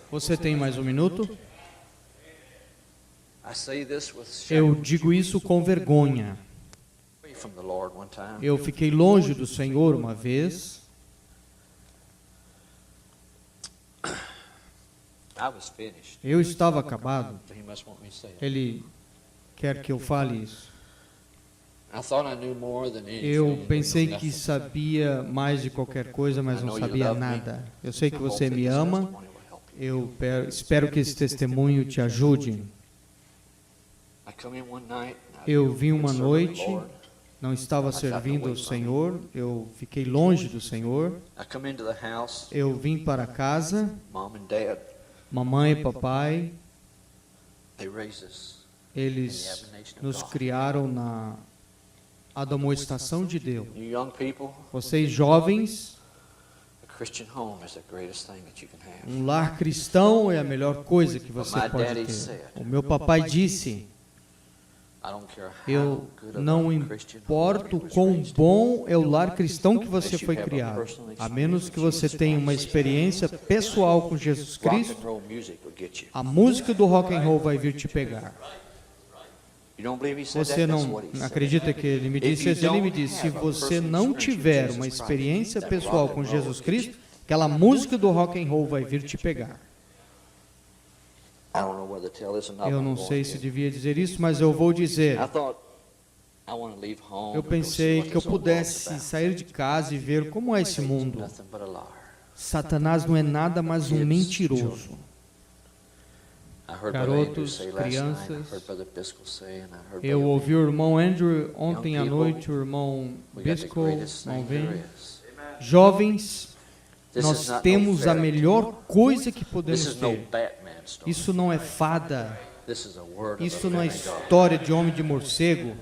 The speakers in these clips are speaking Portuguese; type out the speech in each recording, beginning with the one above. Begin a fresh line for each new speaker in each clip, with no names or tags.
Você tem mais um minuto? Eu digo isso com vergonha. Eu fiquei longe do Senhor uma vez. Eu estava acabado. Ele quer que eu fale isso. Eu pensei que sabia mais de qualquer coisa, mas não sabia nada. Eu sei que você me ama. Eu espero que esse testemunho te ajude. Eu vim uma noite, não estava servindo ao Senhor, eu fiquei longe do Senhor. Eu vim para casa, mamãe e papai, eles nos criaram na admoestação de Deus. Vocês jovens, um lar cristão é a melhor coisa que você pode ter. O meu papai disse: eu não importo quão bom é o lar cristão que você foi criado, a menos que você tenha uma experiência pessoal com Jesus Cristo, a música do rock and roll vai vir te pegar. Você não acredita que ele me disse? Ele me disse: se você não tiver uma experiência pessoal com Jesus Cristo, aquela música do rock and roll vai vir te pegar. Eu não sei se devia dizer isso, mas eu vou dizer. Eu pensei que eu pudesse sair de casa e ver como é esse mundo. Satanás não é nada mais um mentiroso. Garotos, crianças. Eu ouvi o irmão Andrew ontem à noite, o irmão Bisco, não vem. Jovens, nós temos a melhor coisa que podemos ter. Isso não é fada. Isso não é história de homem de morcego.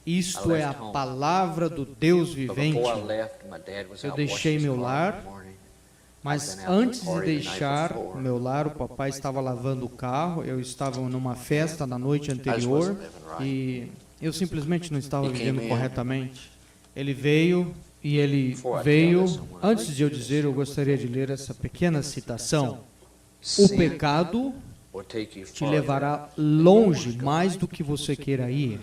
Isto é a palavra do Deus vivente. Eu deixei meu lar, mas antes de deixar meu lar, o papai estava lavando o carro. Eu estava numa festa na noite anterior e eu simplesmente não estava vivendo corretamente. Ele veio e ele veio. Antes de eu dizer, eu gostaria de ler essa pequena citação. O pecado te levará longe mais do que você queira ir.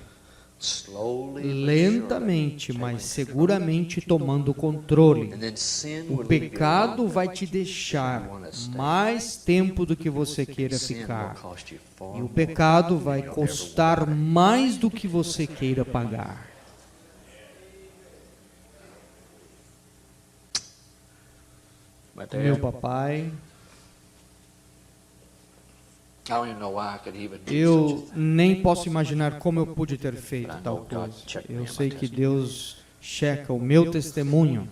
Lentamente, mas seguramente tomando controle. O pecado vai te deixar mais tempo do que você queira ficar. E o pecado vai custar mais do que você queira pagar. Meu papai, eu nem posso imaginar como eu pude ter feito tal coisa. Eu sei que Deus checa o meu testemunho.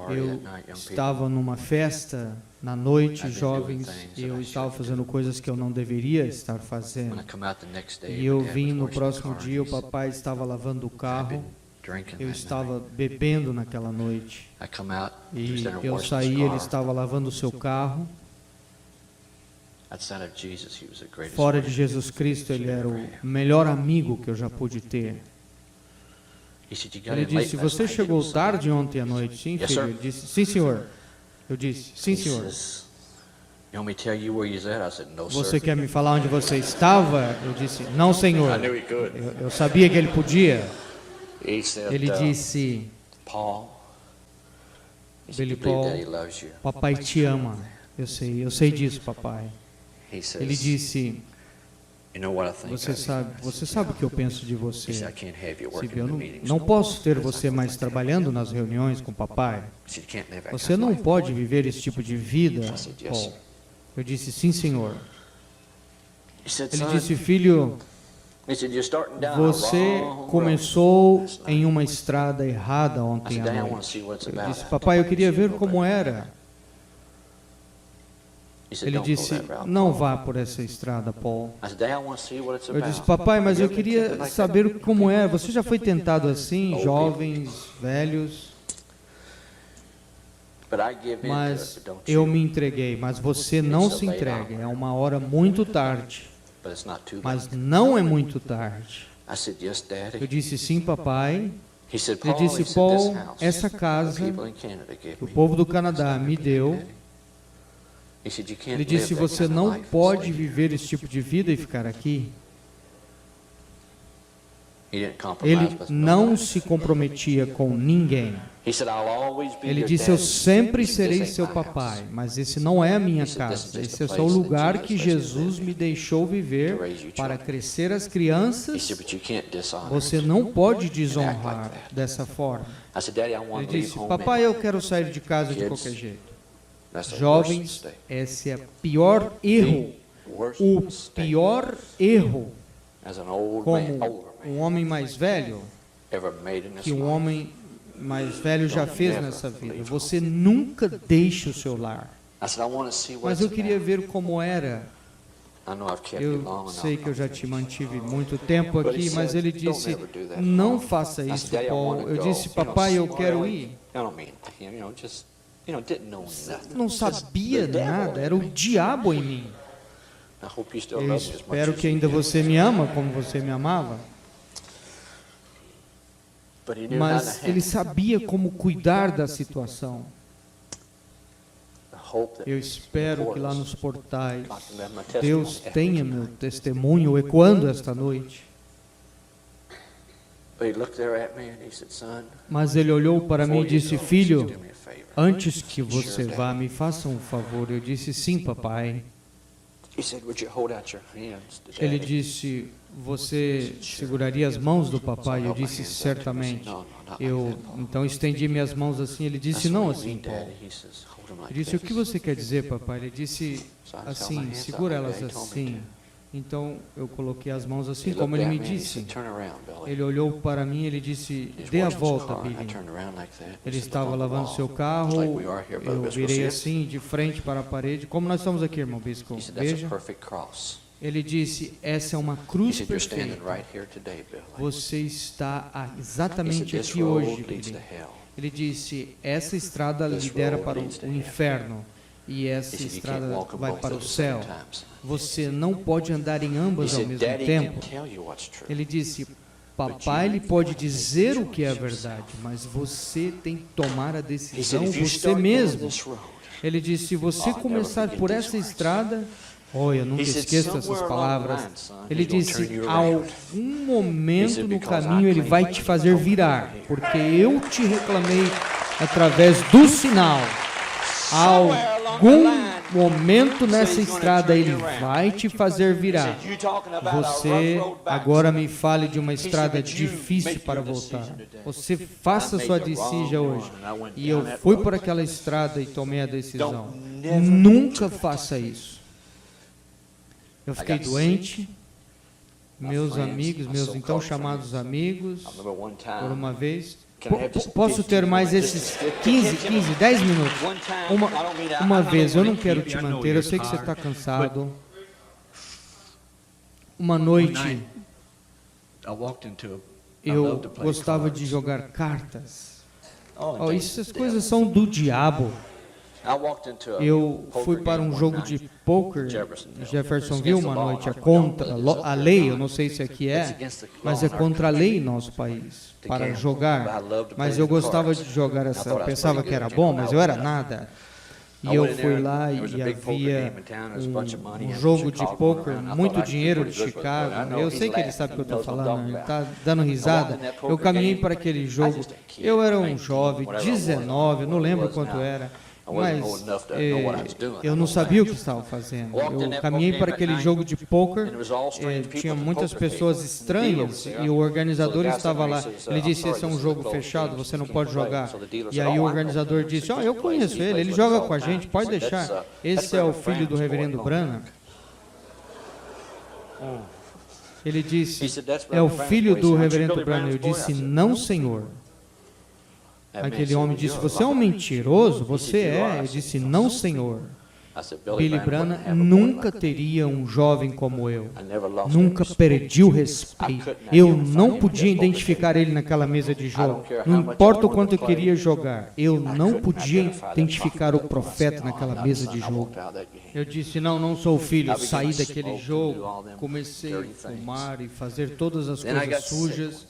Eu estava numa festa na noite, jovens, e eu estava fazendo coisas que eu não deveria estar fazendo. E eu vim no próximo dia, o papai estava lavando o carro. Eu estava bebendo naquela noite. E eu saí, ele estava lavando o seu carro. Fora de Jesus Cristo, ele era o melhor amigo que eu já pude ter. Ele disse: você chegou tarde ontem à noite? Sim, filho. Ele disse: sim, senhor. Eu disse: sim, senhor. Você quer me falar onde você estava? Eu disse: não, senhor. Eu sabia que ele podia. Ele disse: Billy Paul, papai te ama. Eu sei disso, papai. Ele disse: você sabe o que eu penso de você. Eu não posso ter você mais trabalhando nas reuniões com o papai. Você não pode viver esse tipo de vida, Paul. Eu disse: sim, senhor. Ele disse: filho, você começou em uma estrada errada ontem à noite. Eu disse: papai, eu queria ver como era. Ele disse: não vá por essa estrada, Paul. Eu disse: papai, mas eu queria saber como é. Você já foi tentado assim, jovens, velhos? Mas eu me entreguei, mas você não se entrega. É uma hora muito tarde. Mas não é muito tarde. Eu disse: sim, papai. Ele disse: Paul, essa casa que o povo do Canadá me deu, Ele disse, você não pode viver esse tipo de vida e ficar aqui. Ele não se comprometia com ninguém. Ele disse, eu sempre serei seu papai, mas esse não é a minha casa. Esse é só o lugar que Jesus me deixou viver para crescer as crianças. Você não pode desonrar dessa forma. Ele disse, papai, eu quero sair de casa de qualquer jeito. Jovens, esse é o pior erro. O pior erro como um homem mais velho que um homem mais velho já fez nessa vida. Você nunca deixa o seu lar. Mas eu queria ver como era. Eu sei que eu já te mantive muito tempo aqui, mas ele disse, não faça isso, Paul. Eu disse, papai, eu quero ir. Não sabia nada, era o diabo em mim. Eu espero que ainda você me ama como você me amava. Mas ele sabia como cuidar da situação. Eu espero que lá nos portais Deus tenha meu testemunho ecoando esta noite. Mas ele olhou para mim e disse, filho, antes que você vá, me faça um favor. Eu disse, sim, papai. Ele disse, você seguraria as mãos do papai? Eu disse, certamente. Eu então estendi minhas mãos assim. Ele disse, não assim, Paul. Eu disse, o que você quer dizer, papai? Ele disse, assim, segura elas assim. Então eu coloquei as mãos assim, como ele me disse. Ele olhou para mim e ele disse, dê a volta, Billy. Ele estava lavando seu carro, eu virei assim, de frente para a parede. Como nós estamos aqui, irmão Bisco? Veja. Ele disse, essa é uma cruz perfeita. Você está exatamente aqui hoje, Billy. Ele disse, essa estrada lidera para o inferno. E essa estrada vai para o céu. Você não pode andar em ambas ao mesmo tempo. Ele disse, papai, ele pode dizer o que é a verdade, mas você tem que tomar a decisão você mesmo. Ele disse, se você começar por essa estrada, eu nunca esqueço essas palavras. Ele disse, algum momento no caminho ele vai te fazer virar, porque eu te reclamei através do sinal. Algum momento nessa estrada ele vai te fazer virar. Você agora me fale de uma estrada difícil para voltar. Você faça sua decisão hoje. E eu fui por aquela estrada e tomei a decisão. Nunca faça isso. Eu fiquei doente. Meus amigos, meus então chamados amigos, por uma vez... Posso ter mais esses 10 minutos? Uma vez, eu não quero te manter, eu sei que você está cansado. Uma noite, eu gostava de jogar cartas. Essas coisas são do diabo. Eu fui para um jogo de poker em Jeffersonville uma noite, é contra a lei, eu não sei se aqui é, mas é contra a lei em nosso país, para jogar. Mas eu gostava de jogar eu pensava que era bom, mas eu era nada. E eu fui lá e havia um jogo de poker, muito dinheiro de Chicago. Eu sei que ele sabe o que eu estou falando, ele está dando risada. Eu caminhei para aquele jogo, eu era um jovem, 19, não lembro quanto era. Mas eu não sabia o que estava fazendo. Eu caminhei para aquele jogo de poker, tinha muitas pessoas estranhas e o organizador estava lá. Ele disse, esse é um jogo fechado, você não pode jogar. E aí o organizador disse, eu conheço ele joga com a gente, pode deixar. Esse é o filho do reverendo Branham. Ele disse, é o filho do reverendo Branham. Eu disse, não, senhor. Aquele homem disse, você é um mentiroso? Você é? Eu disse, não, senhor. Billy Branham nunca teria um jovem como eu. Nunca perdi o respeito. Eu não podia identificar ele naquela mesa de jogo. Não importa o quanto eu queria jogar. Eu não podia identificar o profeta naquela mesa de jogo. Eu disse, não sou o filho. Saí daquele jogo, comecei a fumar e fazer todas as coisas sujas.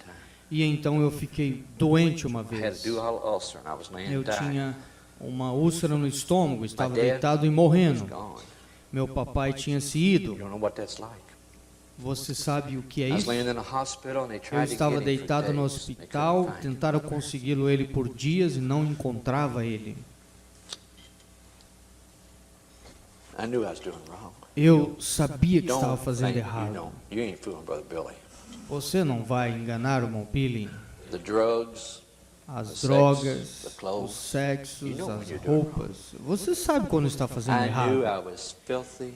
E então eu fiquei doente uma vez. Eu tinha uma úlcera no estômago, estava deitado e morrendo. Meu papai tinha se ido. Você sabe o que é isso? Eu estava deitado no hospital, tentaram consegui-lo ele por dias e não encontrava ele. Eu sabia que estava fazendo errado. Você não vai enganar o irmão Billy. As drogas, os sexos, as roupas. Você sabe quando está fazendo errado.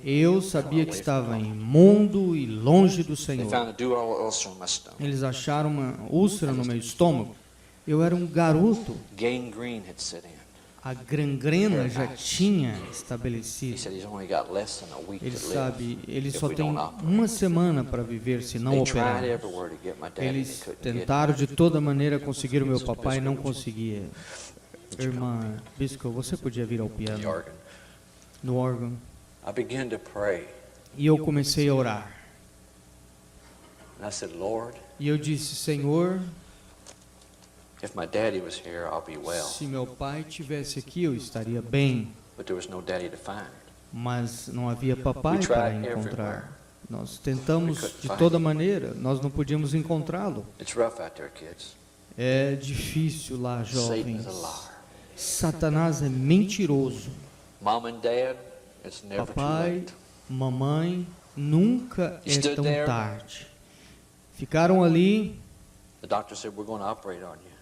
Eu sabia que estava imundo e longe do Senhor. Eles acharam uma úlcera no meu estômago. Eu era um garoto. A gangrena já tinha estabelecido. Ele só tem uma semana para viver se não operar. Eles tentaram de toda maneira conseguir o meu papai e não conseguia. Irmã Bisco, você podia vir ao piano, no órgão. E eu comecei a orar. E eu disse, Senhor, se meu pai estivesse aqui, eu estaria bem. Mas não havia papai para encontrar. Nós tentamos de toda maneira, nós não podíamos encontrá-lo. É difícil lá, jovens. Satanás é mentiroso. Papai, mamãe, nunca é tão tarde. Ficaram ali.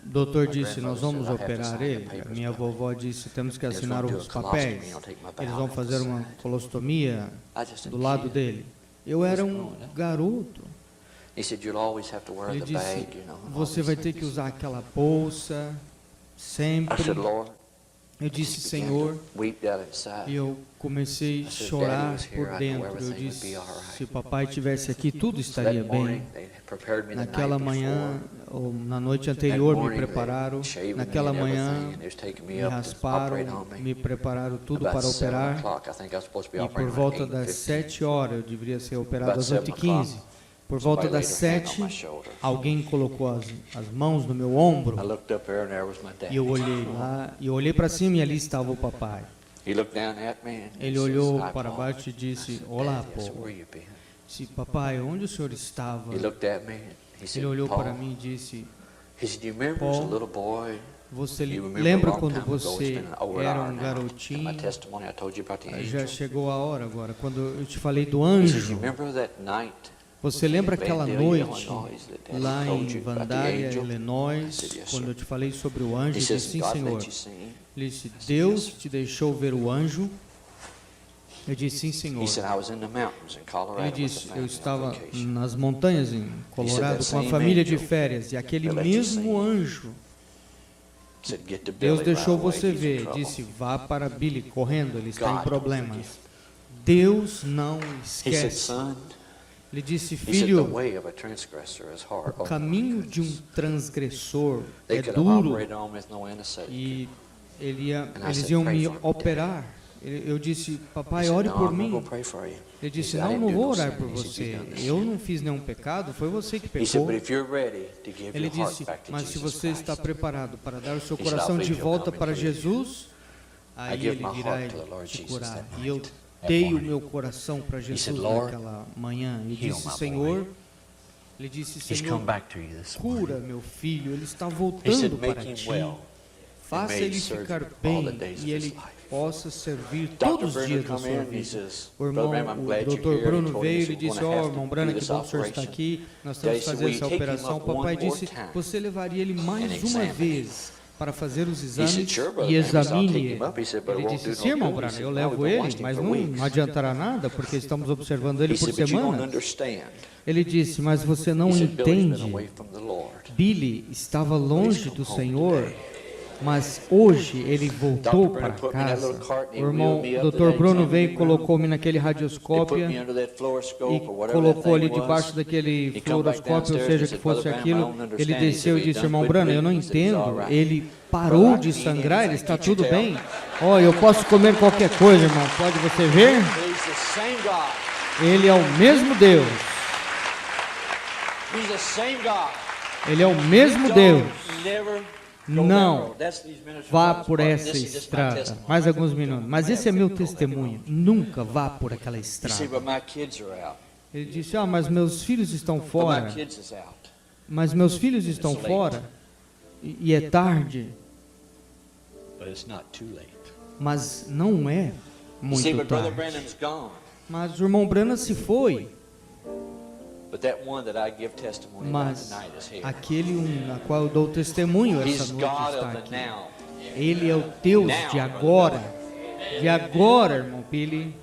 O doutor disse, nós vamos operar ele. A minha vovó disse, temos que assinar os papéis. Eles vão fazer uma colostomia do lado dele. Eu era um garoto. Ele disse, você vai ter que usar aquela bolsa sempre. Eu disse, Senhor, e eu comecei a chorar por dentro. Eu disse, se papai estivesse aqui, tudo estaria bem. Naquela manhã, ou na noite anterior, me prepararam. Naquela manhã, me rasparam, me prepararam tudo para operar. E por volta das 7 horas, eu deveria ser operado às 8h15. Por volta das 7, alguém colocou as mãos no meu ombro. E eu olhei lá, e eu olhei para cima e ali estava o papai. Ele olhou para baixo e disse, olá, Paul. Disse, papai, onde o senhor estava? Ele olhou para mim e disse, Paul, você lembra quando você era um garotinho? Já chegou a hora agora, quando eu te falei do anjo. Você lembra aquela noite lá em Vandalia, Illinois, quando eu te falei sobre o anjo? Eu disse, sim, Senhor. Ele disse, Deus te deixou ver o anjo? Eu disse, sim, Senhor. Ele disse, eu estava nas montanhas em Colorado com a família de férias, e aquele mesmo anjo, Deus deixou você ver, disse, vá para Billy, correndo, ele está em problemas. Deus não esquece. Ele disse, filho, o caminho de um transgressor é duro, e eles iam me operar. Eu disse, papai, ore por mim. Ele disse, não vou orar por você. Eu não fiz nenhum pecado, foi você que pecou. Ele disse, mas se você está preparado para dar o seu coração de volta para Jesus, aí ele virá te curar. E eu dei o meu coração para Jesus naquela manhã. E disse, Senhor, cura meu filho, ele está voltando para ti. Faça ele ficar bem e ele possa servir todos os dias da sua vida. O doutor Bruno veio e disse, irmão Branham, que bom que o senhor está aqui, nós temos que fazer essa operação. O papai disse, você levaria ele mais uma vez para fazer os exames e examine. Ele disse, sim, irmão Branham, eu levo ele, mas não adiantará nada, porque estamos observando ele por semana. Ele disse, mas você não entende. Billy estava longe do Senhor, mas hoje ele voltou para casa. O irmão Dr. Bruno veio e colocou-me naquele radioscópio e colocou ali debaixo daquele fluoroscópio, ou seja, que fosse aquilo. Ele desceu e disse, irmão Branham, eu não entendo. Ele parou de sangrar, ele está tudo bem. Eu posso comer qualquer coisa, irmão. Pode você ver? Ele é o mesmo Deus. Ele é o mesmo Deus. Não vá por essa estrada. Mais alguns minutos. Mas esse é meu testemunho. Nunca vá por aquela estrada. Ele disse, mas meus filhos estão fora. Mas meus filhos estão fora. E é tarde. Mas não é muito tarde. Mas o irmão Branham se foi. Mas aquele a qual eu dou testemunho essa noite está aqui. Ele é o Deus de agora. De agora, irmão Billy.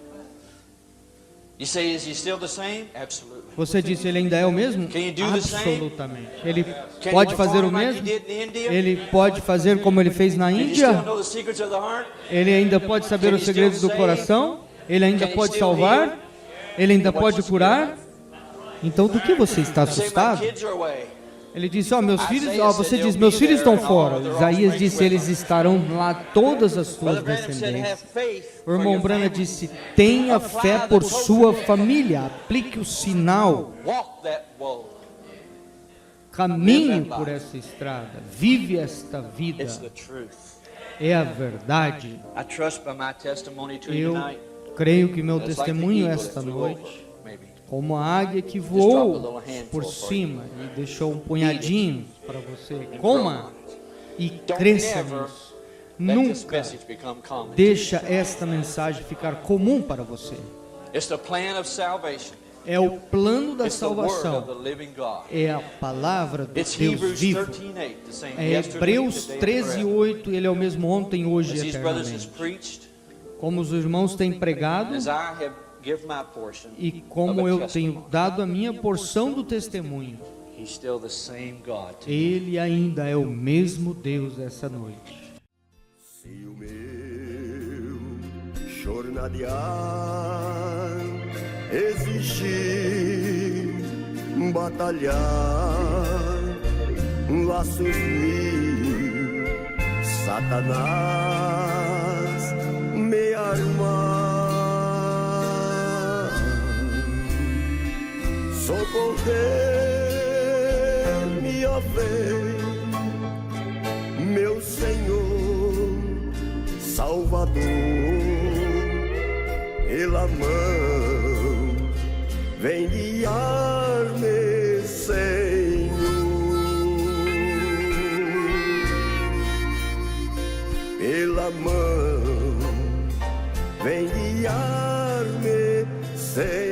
Você disse, ele ainda é o mesmo? Absolutamente. Ele pode fazer o mesmo? Ele pode fazer como ele fez na Índia? Ele ainda pode saber os segredos do coração? Ele ainda pode salvar? Ele ainda pode curar? Então, do que você está assustado? Ele disse, meus filhos, você diz, meus filhos estão fora. Isaías disse, eles estarão lá, todas as suas descendências. O irmão Branham disse, tenha fé por sua família, aplique o sinal. Caminhe por essa estrada, vive esta vida. É a verdade. Eu creio que meu testemunho esta noite, como a águia que voou por cima e deixou um punhadinho para você, coma e cresça nisso. Nunca deixa esta mensagem ficar comum para você. É o plano da salvação. É a palavra do Deus vivo. É Hebreus 13:8, ele é o mesmo ontem, hoje e eternamente. Como os irmãos têm pregado, e como eu tenho dado a minha porção do testemunho, Ele ainda é o mesmo Deus essa noite.
Se o meu jornadear exigir, batalhar, laços mil, Satanás me armar, socorrer-me, ó vez, meu Senhor, Salvador, pela mão, vem guiar-me, Senhor, pela mão, vem guiar-me, Senhor.